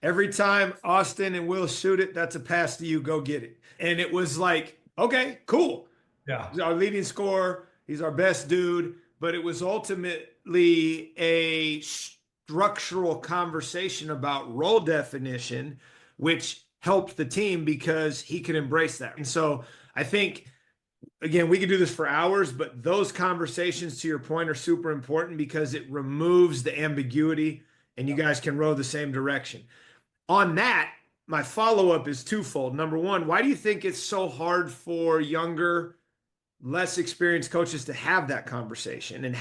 Every time Austin and Will shoot it, that's a pass to you. Go get it. And it was like, okay, cool. Yeah. He's our leading scorer. He's our best dude. But it was ultimately a structural conversation about role definition, which helped the team because he could embrace that. And so I think, again, we could do this for hours, but those conversations, to your point, are super important because it removes the ambiguity and you guys can row the same direction. On that, my follow-up is twofold. Number one, why do you think it's so hard for younger, less experienced coaches to have that conversation? And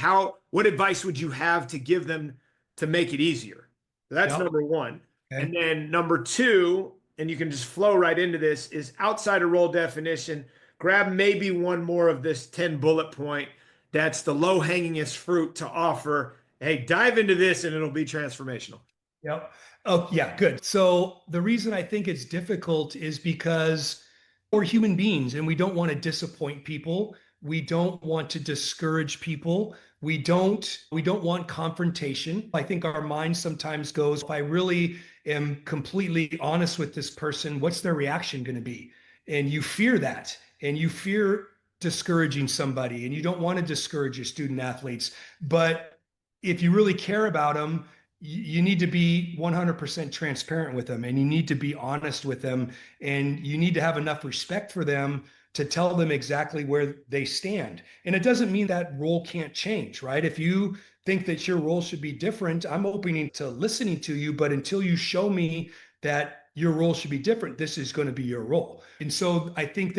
what advice would you have to give them to make it easier? That's number one. Okay. And then number two, and you can just flow right into this, is outside of role definition, grab maybe one more of this 10 bullet point. That's the low-hangingest fruit to offer. Hey, dive into this and it'll be transformational. Yep. Oh, yeah, good. So the reason I think it's difficult is because we're human beings and we don't want to disappoint people. We don't want to discourage people. We don't want confrontation. I think our mind sometimes goes, if I really am completely honest with this person, what's their reaction going to be? And you fear that, and you fear discouraging somebody, and you don't want to discourage your student athletes. But if you really care about them, you need to be 100% transparent with them, and you need to be honest with them, and you need to have enough respect for them to tell them exactly where they stand. And it doesn't mean that role can't change, right? If you think that your role should be different, I'm open to listening to you, but until you show me that your role should be different, this is going to be your role. And so I think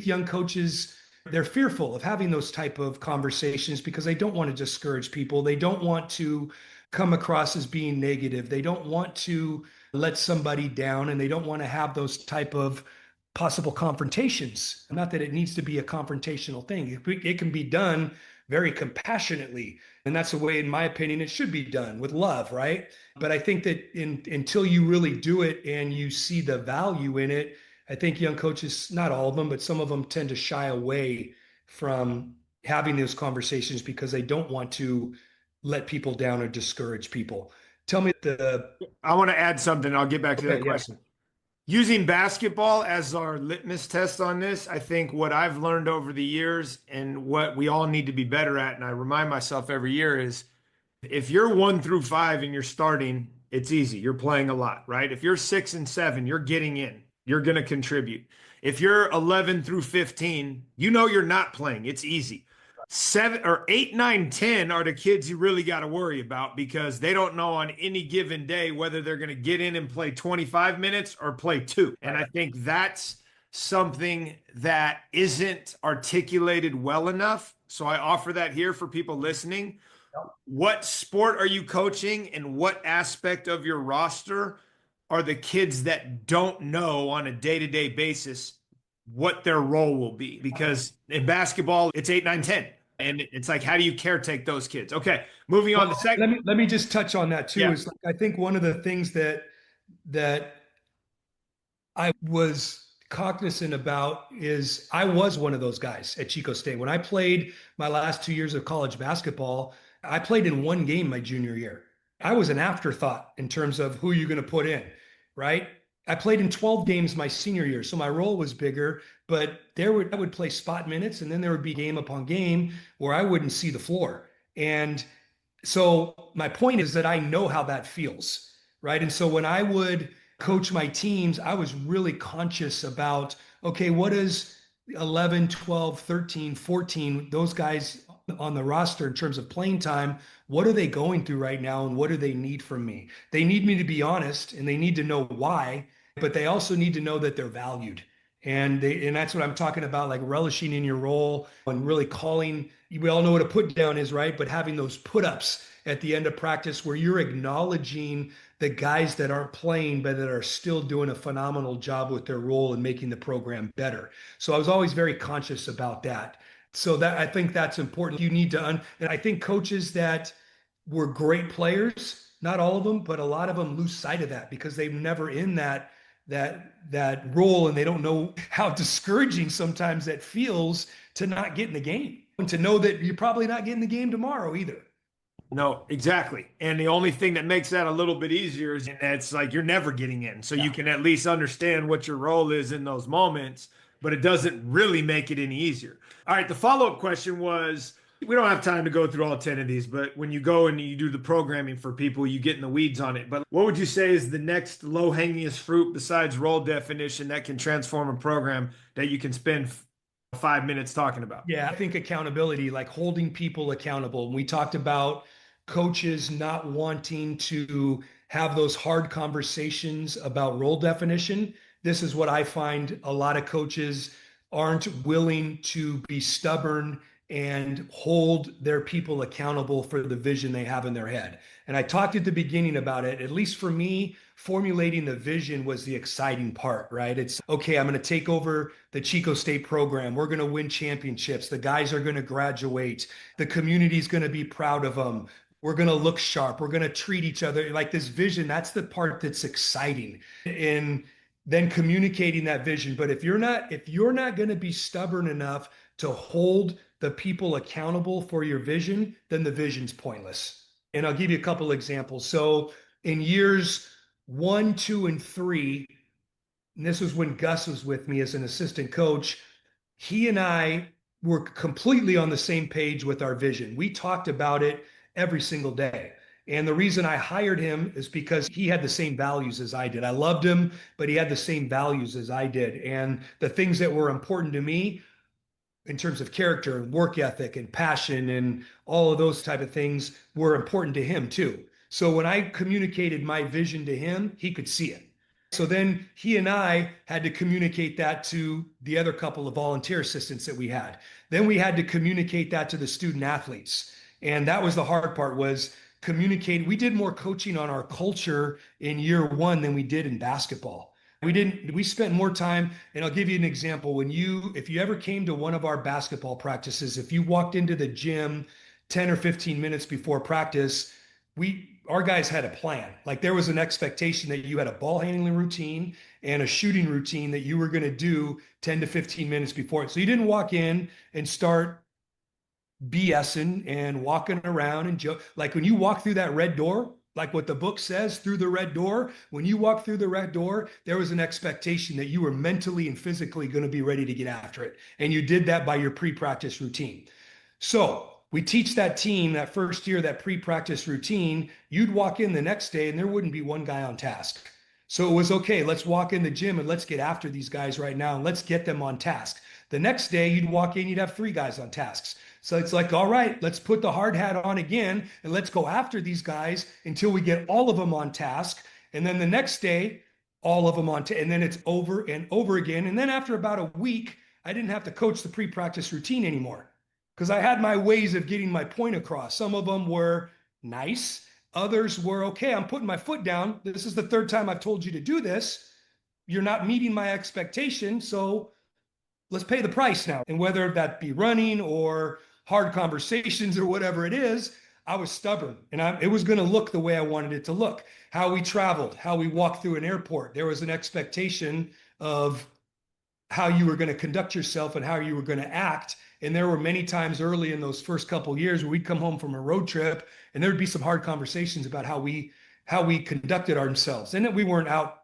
young coaches They're fearful of having those type of conversations because they don't want to discourage people. They don't want to come across as being negative. They don't want to let somebody down, and they don't want to have those type of possible confrontations. Not that it needs to be a confrontational thing. It can be done very compassionately. And that's the way, in my opinion, it should be done with love, right? But I think that until you really do it and you see the value in it, I think young coaches, not all of them, but some of them tend to shy away from having those conversations because they don't want to let people down or discourage people. Tell me the I want to add something. I'll get back to that okay, yeah. question. Using basketball as our litmus test on this, I think what I've learned over the years and what we all need to be better at, and I remind myself every year, is if you're 1 through 5 and you're starting, it's easy. You're playing a lot, right? If you're 6 and 7, you're getting in. You're going to contribute. If you're 11 through 15, you know you're not playing. It's easy. 7 or 8, 9, 10 are the kids you really got to worry about because they don't know on any given day whether they're going to get in and play 25 minutes or play two. And I think that's something that isn't articulated well enough. So I offer that here for people listening. What sport are you coaching and what aspect of your roster are the kids that don't know on a day-to-day basis what their role will be? Because in basketball, it's 8, 9, 10. And it's like, how do you caretake those kids? Okay, moving on to Well, second. let me just touch on that too. Yeah. Is like, I think one of the things that I was cognizant about is I was one of those guys at Chico State. When I played my last 2 years of college basketball, I played in one game my junior year. I was an afterthought in terms of who you're going to put in, right? I played in 12 games my senior year, so my role was bigger, but I would play spot minutes, and then there would be game upon game where I wouldn't see the floor. And so my point is that I know how that feels, right? And so when I would coach my teams, I was really conscious about, okay, what is 11, 12, 13, 14, those guys on the roster in terms of playing time, what are they going through right now and what do they need from me? They need me to be honest and they need to know why, but they also need to know that they're valued. And that's what I'm talking about, like relishing in your role and really calling. We all know what a put down is, right? But having those put ups at the end of practice where you're acknowledging the guys that aren't playing but that are still doing a phenomenal job with their role and making the program better. So I was always very conscious about that. So that I think that's important. You need to and I think coaches that were great players, not all of them, but a lot of them lose sight of that because they've never in that role and they don't know how discouraging sometimes that feels to not get in the game and to know that you're probably not getting the game tomorrow either. No, exactly. And the only thing that makes that a little bit easier is that it's like you're never getting in. So you can at least understand what your role is in those moments, but it doesn't really make it any easier. All right. The follow-up question was, we don't have time to go through all 10 of these, but when you go and you do the programming for people, you get in the weeds on it. But what would you say is the next low-hangingest fruit besides role definition that can transform a program that you can spend 5 minutes talking about? Yeah, I think accountability, like holding people accountable. We talked about coaches not wanting to have those hard conversations about role definition. This is what I find a lot of coaches aren't willing to be stubborn and hold their people accountable for the vision they have in their head. And I talked at the beginning about it. At least for me, formulating the vision was the exciting part, right? It's okay, I'm going to take over the Chico State program. We're going to win championships. The guys are going to graduate. The community is going to be proud of them. We're going to look sharp. We're going to treat each other like this vision. That's the part that's exciting. And then communicating that vision. But if you're not going to be stubborn enough to hold the people accountable for your vision, then the vision's pointless. And I'll give you a couple examples. So in years 1, 2, and 3, and this was when Gus was with me as an assistant coach, he and I were completely on the same page with our vision. We talked about it every single day. And the reason I hired him is because he had the same values as I did. I loved him, but he had the same values as I did. And the things that were important to me in terms of character and work ethic and passion and all of those type of things were important to him too. So when I communicated my vision to him, he could see it. So then he and I had to communicate that to the other couple of volunteer assistants that we had. Then we had to communicate that to the student athletes. And that was the hard part, was communicate. We did more coaching on our culture in year one than we did in basketball. We spent more time, and I'll give you an example. If you ever came to one of our basketball practices, if you walked into the gym 10 or 15 minutes before practice, our guys had a plan. Like, there was an expectation that you had a ball handling routine and a shooting routine that you were going to do 10 to 15 minutes before it. So you didn't walk in and start BSing and walking around and joke. Like, when you walk through that red door, like what the book says, through the red door, when you walk through the red door, there was an expectation that you were mentally and physically going to be ready to get after it. And you did that by your pre-practice routine. So we teach that team that first year, that pre-practice routine. You'd walk in the next day and there wouldn't be one guy on task. So it was, okay, let's walk in the gym and let's get after these guys right now and let's get them on task. The next day you'd walk in, you'd have 3 guys on tasks. So it's like, all right, let's put the hard hat on again and let's go after these guys until we get all of them on task. And then the next day, all of them on task. And then it's over and over again. And then after about a week, I didn't have to coach the pre-practice routine anymore, because I had my ways of getting my point across. Some of them were nice. Others were, okay, I'm putting my foot down. This is the 3rd time I've told you to do this. You're not meeting my expectation, so let's pay the price now. And whether that be running or hard conversations or whatever it is, I was stubborn, and it was going to look the way I wanted it to look. How we traveled, how we walked through an airport, there was an expectation of how you were going to conduct yourself and how you were going to act. And there were many times early in those first couple of years where we'd come home from a road trip and there would be some hard conversations about how we conducted ourselves. And that we weren't out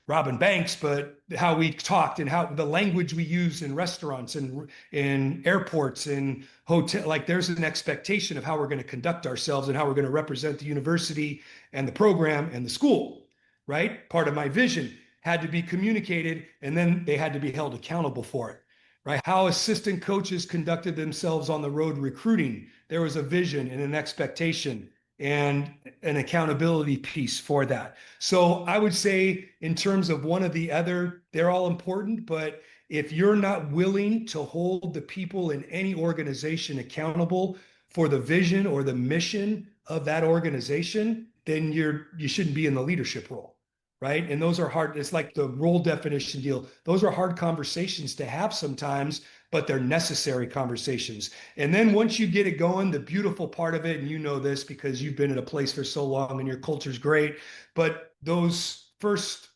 robbing banks, but how we talked and how the language we use in restaurants and in airports and hotel. Like, there's an expectation of how we're going to conduct ourselves and how we're going to represent the university and the program and the school, right? Part of my vision had to be communicated, and then they had to be held accountable for it, right? How assistant coaches conducted themselves on the road recruiting. There was a vision and an expectation and an accountability piece for that. So I would say, in terms of one or the other, they're all important, but if you're not willing to hold the people in any organization accountable for the vision or the mission of that organization, then you shouldn't be in the leadership role. Right. And those are hard. It's like the role definition deal. Those are hard conversations to have sometimes, but they're necessary conversations. And then once you get it going, the beautiful part of it, and you know this because you've been in a place for so long and your culture's great, but those first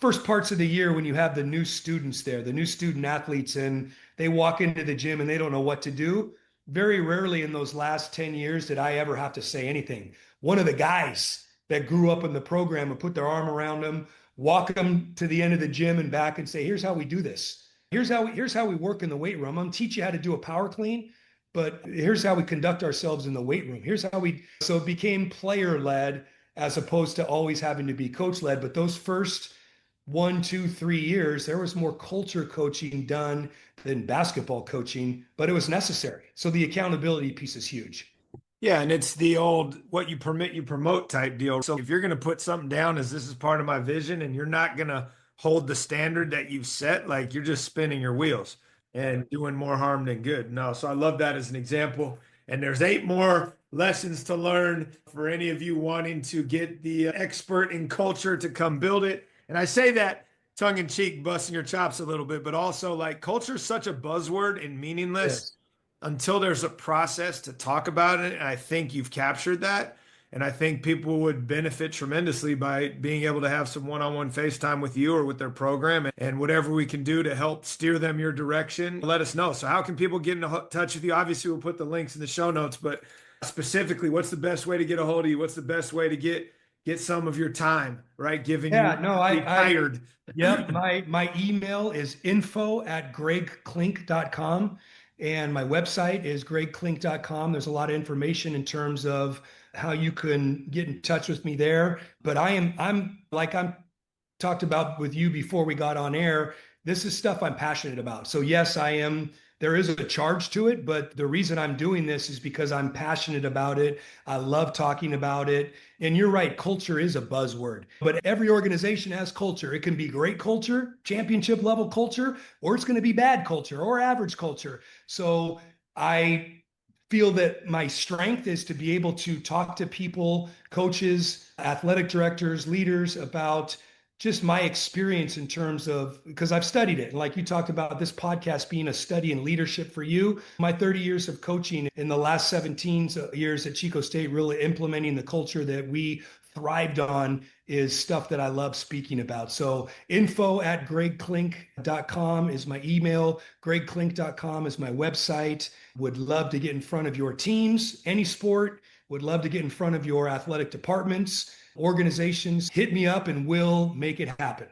parts of the year when you have the new students there, the new student athletes, and they walk into the gym and they don't know what to do, very rarely in those last 10 years did I ever have to say anything. One of the guys that grew up in the program would put their arm around them, walk them to the end of the gym and back, and say, here's how we do this. Here's how we work in the weight room. I'm going to teach you how to do a power clean, but here's how we conduct ourselves in the weight room. So it became player led as opposed to always having to be coach led. But those first 1, 2, 3 years, there was more culture coaching done than basketball coaching, but it was necessary. So the accountability piece is huge. Yeah, and it's the old what you permit, you promote type deal. So if you're going to put something down as this is part of my vision and you're not going to hold the standard that you've set, like, you're just spinning your wheels and doing more harm than good. No, so I love that as an example. And there's 8 more lessons to learn for any of you wanting to get the expert in culture to come build it. And I say that tongue in cheek, busting your chops a little bit, but also, like, culture is such a buzzword and meaningless Yes. until there's a process to talk about it. And I think you've captured that. And I think people would benefit tremendously by being able to have some one-on-one FaceTime with you or with their program, and whatever we can do to help steer them your direction, let us know. So how can people get in touch with you? Obviously, we'll put the links in the show notes, but specifically, what's the best way to get a hold of you? What's the best way to get some of your time, right? Giving Yeah, you no, tired. yep. My email is info@gregclink.com. And my website is gregclink.com. There's a lot of information in terms of how you can get in touch with me there. But I'm like I'm talked about with you before we got on air. This is stuff I'm passionate about. So yes, I am there is a charge to it, but the reason I'm doing this is because I'm passionate about it. I love talking about it. And you're right, culture is a buzzword, but every organization has culture. It can be great culture, championship level culture, or it's going to be bad culture or average culture. So I feel that my strength is to be able to talk to people, coaches, athletic directors, leaders about just my experience in terms of, because I've studied it. And like you talked about this podcast being a study in leadership for you, my 30 years of coaching in the last 17 years at Chico State, really implementing the culture that we thrived on is stuff that I love speaking about. So info@gregclink.com is my email. Gregclink.com is my website. Would love to get in front of your teams, any sport. Would love to get in front of your athletic departments, organizations. Hit me up and we'll make it happen.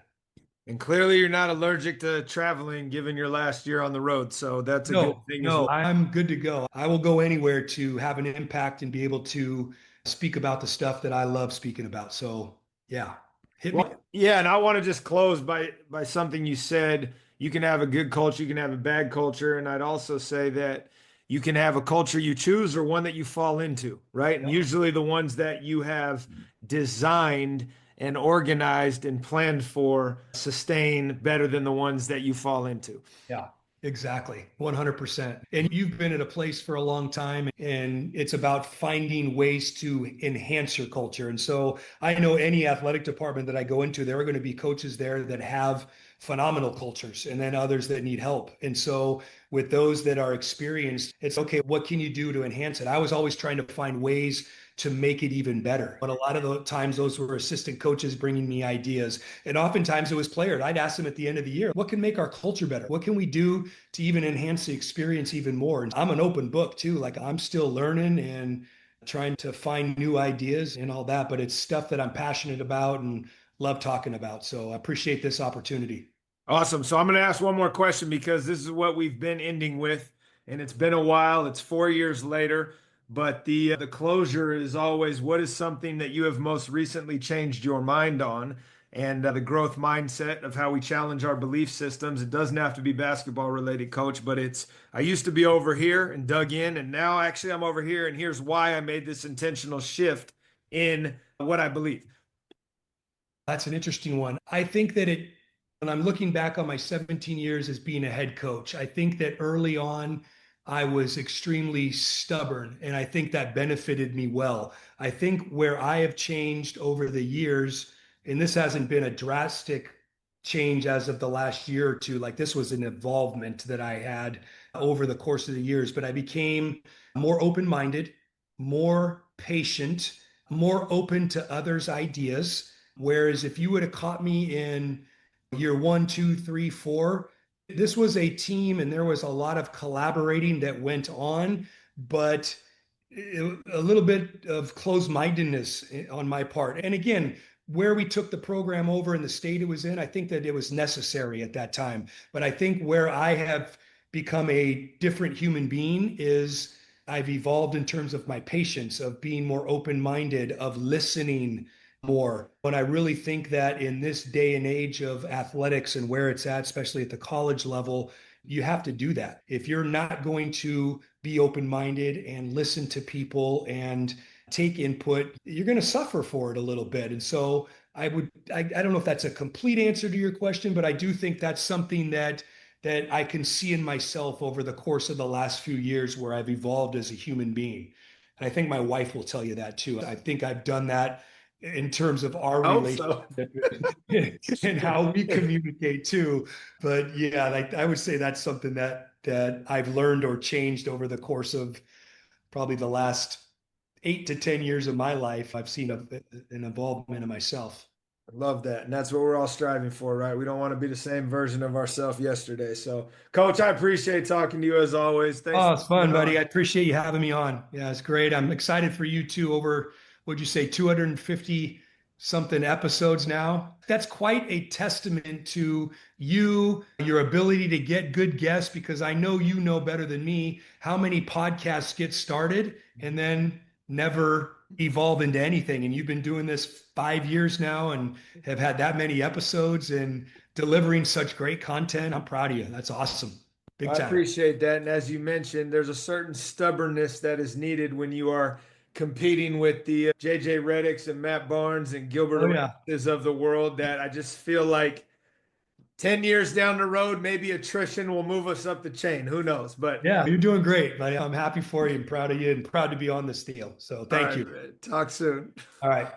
And clearly, you're not allergic to traveling given your last year on the road. So that's a good No, thing as no, well. I'm good to go. I will go anywhere to have an impact and be able to speak about the stuff that I love speaking about. So, yeah, hit me. Well, yeah, and I want to just close by something you said. You can have a good culture, you can have a bad culture, and I'd also say that you can have a culture you choose or one that you fall into, right? And usually the ones that you have designed and organized and planned for sustain better than the ones that you fall into. Yeah, exactly. 100%. And you've been at a place for a long time, and it's about finding ways to enhance your culture. And so I know any athletic department that I go into, there are going to be coaches there that have phenomenal cultures and then others that need help. And so with those that are experienced, it's okay, what can you do to enhance it? I was always trying to find ways to make it even better. But a lot of the times, those were assistant coaches bringing me ideas. And oftentimes it was players. I'd ask them at the end of the year, what can make our culture better? What can we do to even enhance the experience even more? And I'm an open book too. Like I'm still learning and trying to find new ideas and all that. But it's stuff that I'm passionate about and love talking about. So I appreciate this opportunity. Awesome. So I'm going to ask one more question because this is what we've been ending with, and it's been a while. It's 4 years later, but the closure is always what is something that you have most recently changed your mind on, and the growth mindset of how we challenge our belief systems. It doesn't have to be basketball related, coach, but it's I used to be over here and dug in, and now actually I'm over here, and here's why I made this intentional shift in what I believe. That's an interesting one. I think that when I'm looking back on my 17 years as being a head coach, I think that early on I was extremely stubborn, and I think that benefited me well. I think where I have changed over the years, and this hasn't been a drastic change as of the last year or two, like this was an involvement that I had over the course of the years, but I became more open minded, more patient, more open to others' ideas. Whereas if you would have caught me in year one, two, three, four, this was a team and there was a lot of collaborating that went on, but a little bit of closed-mindedness on my part. And again, where we took the program over in the state it was in, I think that it was necessary at that time. But I think where I have become a different human being is I've evolved in terms of my patience, of being more open-minded, of listening more. But I really think that in this day and age of athletics and where it's at, especially at the college level, you have to do that. If you're not going to be open-minded and listen to people and take input, you're going to suffer for it a little bit. And so I don't know if that's a complete answer to your question, but I do think that's something that I can see in myself over the course of the last few years where I've evolved as a human being. And I think my wife will tell you that too. I think I've done that in terms of our I hope relationship so. and how we communicate too. But yeah, like I would say that's something that I've learned or changed over the course of probably the last 8 to 10 years of my life. I've seen an involvement in myself. Love that. And that's what we're all striving for, right? We don't want to be the same version of ourselves yesterday. So, Coach, I appreciate talking to you as always. Thanks Oh, for it's coming fun, buddy. I on. appreciate you having me on. Yeah, it's great. I'm excited for you too. Over, what'd you say, 250 something episodes now? That's quite a testament to you, your ability to get good guests, because I know you know better than me how many podcasts get started and then never evolve into anything. And you've been doing this 5 years now and have had that many episodes and delivering such great content. I'm proud of you. That's awesome. big I time. appreciate that. And as you mentioned, there's a certain stubbornness that is needed when you are competing with the JJ Reddicks and Matt Barnes and Gilbert Oh yeah. Arenas of the world, that I just feel like 10 years down the road, maybe attrition will move us up the chain. Who knows? But Yeah, you're doing great, buddy. I'm happy for you and proud of you and proud to be on this deal. So all thank right, you. man. Talk soon. All right.